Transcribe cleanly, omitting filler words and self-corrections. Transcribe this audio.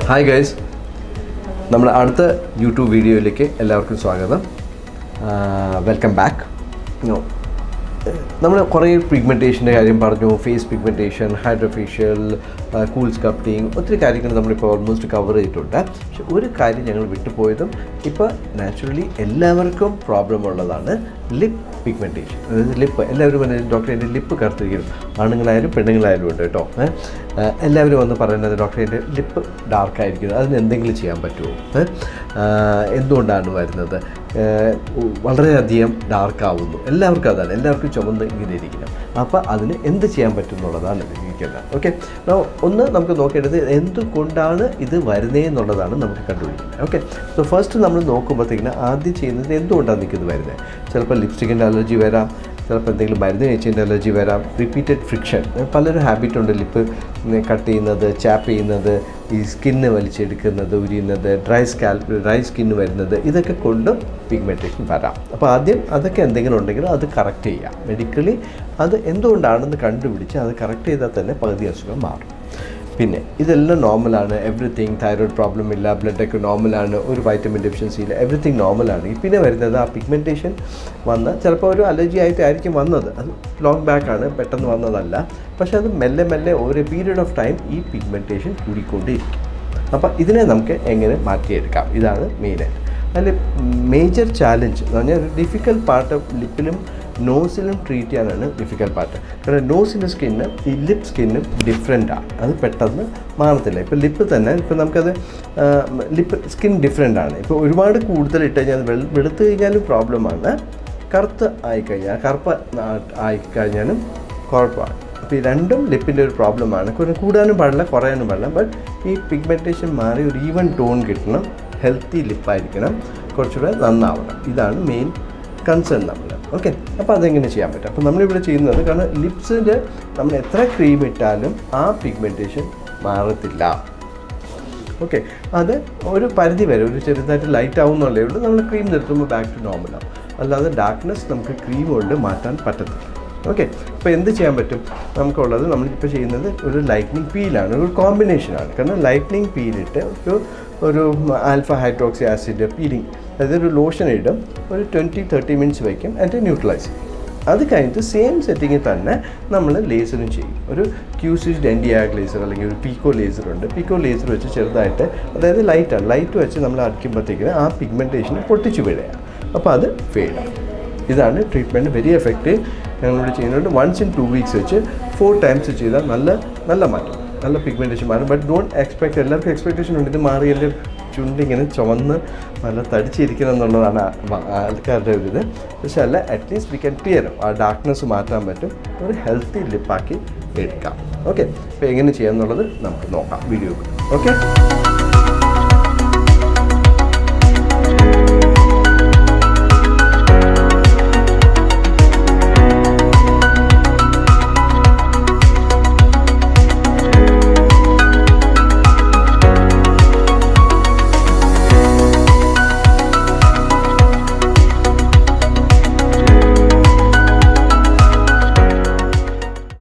Hi guys, നമ്മുടെ അടുത്ത YouTube വീഡിയോയിലേക്ക് എല്ലാവർക്കും സ്വാഗതം. Welcome back. നമ്മൾ കുറേ പിഗ്മെൻറ്റേഷൻ്റെ കാര്യം പറഞ്ഞു. Face pigmentation, hydrofacial, cool sculpting, ഒത്തിരി കാര്യങ്ങൾ നമ്മളിപ്പോൾ ഓൾമോസ്റ്റ് കവർ ചെയ്തിട്ടുണ്ട്. പക്ഷെ ഒരു കാര്യം ഞങ്ങൾ വിട്ടുപോയതും ഇപ്പോൾ നാച്ചുറലി എല്ലാവർക്കും പ്രോബ്ലം ഉള്ളതാണ് ലിപ്പ് പിഗ്മെൻറ്റേഷൻ. അതായത് ലിപ്പ് എല്ലാവരും ഡോക്ടർ എൻ്റെ ലിപ്പ് കറുത്തിരിക്കുന്നു. ആണുങ്ങളായാലും പെണ്ണുങ്ങളായാലും ഉണ്ട് കേട്ടോ. എല്ലാവരും വന്ന് പറയുന്നത് ഡോക്ടർ എൻ്റെ ലിപ്പ് ഡാർക്കായിരിക്കുന്നു, അതിന് എന്തെങ്കിലും ചെയ്യാൻ പറ്റുമോ, എന്തുകൊണ്ടാണ് വരുന്നത്, വളരെയധികം ഡാർക്കാവുന്നു, എല്ലാവർക്കും അതാണ്, എല്ലാവർക്കും ചുമന്ന് ഇങ്ങനെ ഇരിക്കണം. അപ്പോൾ അതിന് എന്ത് ചെയ്യാൻ പറ്റും എന്നുള്ളതാണ് ഇരിക്കുന്നത്. ഓക്കെ, ഒന്ന് നമുക്ക് നോക്കേണ്ടത് എന്തുകൊണ്ടാണ് ഇത് വരുന്നതെന്നുള്ളതാണ് നമുക്ക് കണ്ടുപിടിക്കുന്നത്. ഓക്കെ, സോ ഫസ്റ്റ് നമ്മൾ നോക്കുമ്പോഴത്തേക്കിന് ആദ്യം ചെയ്യുന്നത് എന്തുകൊണ്ടാണ് നിൽക്കുന്നത് വരുന്നത്. ചിലപ്പോൾ ലിപ്സ്റ്റിക്കിൻ്റെ അലർജി വരാം, ചിലപ്പോൾ എന്തെങ്കിലും മരുന്ന് കഴിച്ചതിൻ്റെ അലർജി വരാം, റിപ്പീറ്റഡ് ഫ്രിക്ഷൻ. പലരും ഹാബിറ്റുണ്ട് ലിപ്പ് കട്ട് ചെയ്യുന്നത്, ചാപ്പ് ചെയ്യുന്നത്, ഈ സ്കിന്ന് വലിച്ചെടുക്കുന്നത്, ഉരിയുന്നത്, ഡ്രൈ സ്കിന്ന് വരുന്നത്, ഇതൊക്കെ കൊണ്ട് പിഗ്മെൻറ്റേഷൻ വരാം. അപ്പോൾ ആദ്യം അതൊക്കെ എന്തെങ്കിലും ഉണ്ടെങ്കിൽ അത് കറക്റ്റ് ചെയ്യാം. മെഡിക്കലി അത് എന്തുകൊണ്ടാണെന്ന് കണ്ടുപിടിച്ച് അത് കറക്റ്റ് ചെയ്താൽ തന്നെ പകുതി അസുഖം മാറും. പിന്നെ ഇതെല്ലാം നോർമലാണ്, എവറിത്തിങ്, തൈറോയ്ഡ് പ്രോബ്ലം ഇല്ല, ബ്ലഡൊക്കെ നോർമലാണ്, ഒരു വൈറ്റമിൻ ഡെഫിഷ്യൻസി ഇല്ല, എവറിത്തിങ് നോർമലാണ്. പിന്നെ വരുന്നത് ആ പിഗ്മെൻറ്റേഷൻ വന്ന് ചിലപ്പോൾ ഒരു അലർജി ആയിട്ടായിരിക്കും വന്നത്, അത് ലോങ് ബാക്കാണ്, പെട്ടെന്ന് വന്നതല്ല. പക്ഷേ അത് മെല്ലെ മെല്ലെ ഒരു പീരീഡ് ഓഫ് ടൈം ഈ പിഗ്മെൻറ്റേഷൻ കൂടിക്കൊണ്ടേയിരിക്കും. അപ്പോൾ ഇതിനെ നമുക്ക് എങ്ങനെ മാറ്റിയെടുക്കാം, ഇതാണ് മെയിനായിട്ട്. അതിൽ മേജർ ചാലഞ്ച് എന്ന് പറഞ്ഞാൽ ഒരു ഡിഫിക്കൽട്ട് പാർട്ട് ലിപ്പിലും നോസിലും ട്രീറ്റ് ചെയ്യാനാണ് ഡിഫിക്കൽട്ട് പാർട്ട്. കാരണം നോസിൻ്റെ സ്കിന്നും ഈ ലിപ്പ് സ്കിന്നും ഡിഫറെൻ്റാണ്, അത് പെട്ടെന്ന് മാറത്തില്ല. ഇപ്പോൾ ലിപ്പ് തന്നെ ഇപ്പോൾ നമുക്കത് ലിപ്പ് സ്കിൻ ഡിഫറെൻ്റാണ്. ഇപ്പോൾ ഒരുപാട് കൂടുതൽ ഇട്ട് കഴിഞ്ഞാൽ വെളുത്ത് കഴിഞ്ഞാലും പ്രോബ്ലമാണ്, കറുത്ത് ആയിക്കഴിഞ്ഞാൽ ആയിക്കഴിഞ്ഞാലും കുഴപ്പമാണ്. അപ്പോൾ ഈ രണ്ടും ലിപ്പിൻ്റെ ഒരു പ്രോബ്ലമാണ്. കൂടാനും പാടില്ല, കുറയാനും പാടില്ല. ബട്ട് ഈ പിഗ്മെൻറ്റേഷൻ മാറി ഒരു ഈവൻ ടോൺ കിട്ടണം, ഹെൽത്തി ലിപ്പായിരിക്കണം, കുറച്ചുകൂടെ നന്നാവണം. ഇതാണ് മെയിൻ കൺസേൺ നമ്മൾ. ഓക്കെ, അപ്പോൾ അതെങ്ങനെ ചെയ്യാൻ പറ്റും. അപ്പോൾ നമ്മളിവിടെ ചെയ്യുന്നത്, കാരണം ലിപ്സിൽ നമ്മൾ എത്ര ക്രീം ഇട്ടാലും ആ പിഗ്മെൻറ്റേഷൻ മാറത്തില്ല. ഓക്കെ, അത് ഒരു പരിധി വരെ ഒരു ചെറുതായിട്ട് ലൈറ്റ് ആവുന്നുള്ളേ ഉള്ളൂ. നമ്മൾ ക്രീം നിർത്തുമ്പോൾ ബാക്ക് ടു നോർമലാവും. അല്ലാതെ ഡാർക്ക്നെസ് നമുക്ക് ക്രീം കൊണ്ട് മാറ്റാൻ പറ്റത്തില്ല. ഓക്കെ, അപ്പോൾ എന്ത് ചെയ്യാൻ പറ്റും നമുക്കുള്ളത്, നമ്മളിപ്പോൾ ചെയ്യുന്നത് ഒരു ലൈറ്റ്നിങ് പീലാണ്, ഒരു കോമ്പിനേഷനാണ്. കാരണം ലൈറ്റ്നിങ് പീലിട്ട് ഒരു ആൽഫ ഹൈഡ്രോക്സി ആസിഡ് പീലിംഗ്, അതായത് ഒരു ലോഷൻ ഇടും, ഒരു 20-30 മിനിറ്റ്സ് വയ്ക്കും, എന്നിട്ട് ന്യൂട്രലൈസ് ചെയ്യും. അത് കഴിഞ്ഞിട്ട് സെയിം സെറ്റിങ്ങിൽ തന്നെ നമ്മൾ ലേസറും ചെയ്യും. ഒരു ക്യൂസിഡ് Nd:YAG ലേസർ അല്ലെങ്കിൽ ഒരു പീക്കോ ലേസറുണ്ട്. പീക്കോ ലേസർ വെച്ച് ചെറുതായിട്ട്, അതായത് ലൈറ്റ് വെച്ച് നമ്മൾ അടിക്കുമ്പോഴത്തേക്കിന് ആ പിഗ്മെൻറ്റേഷൻ പൊട്ടിച്ചു വീഴുകയാണ്. അപ്പോൾ അത് ഫെയിഡാണ്. ഇതാണ് ട്രീറ്റ്മെൻറ്റ്, വെരി എഫക്റ്റീവ്. ഞങ്ങളിവിടെ ചെയ്യുന്നുണ്ട്. 1 in 2 weeks വെച്ച് 4 times ചെയ്താൽ നല്ല മാറ്റം, നല്ല പിഗ്മെൻറ്റേഷൻ മാറും. ബട്ട് ഡോണ്ട് എക്സ്പെക്ട്, എല്ലാവർക്കും എക്സ്പെക്റ്റേഷൻ ഉണ്ട് ഇത് മാറി എൻ്റെ ചുണ്ടിങ്ങനെ ചുവന്ന് നല്ല തടിച്ചിരിക്കണം എന്നുള്ളതാണ് ആൾക്കാരുടെ ഒരു ഇത്. പക്ഷേ അല്ല, അറ്റ്ലീസ്റ്റ് വി ക്യാൻ ക്ലിയർ ആ ഡാർക്ക്നെസ് മാറ്റാൻ പറ്റും, ഒരു ഹെൽത്തി ലിപ്പാക്കി എടുക്കാം. ഓക്കെ, അപ്പോൾ എങ്ങനെ ചെയ്യാമെന്നുള്ളത് നമുക്ക് നോക്കാം വീഡിയോ. ഓക്കെ.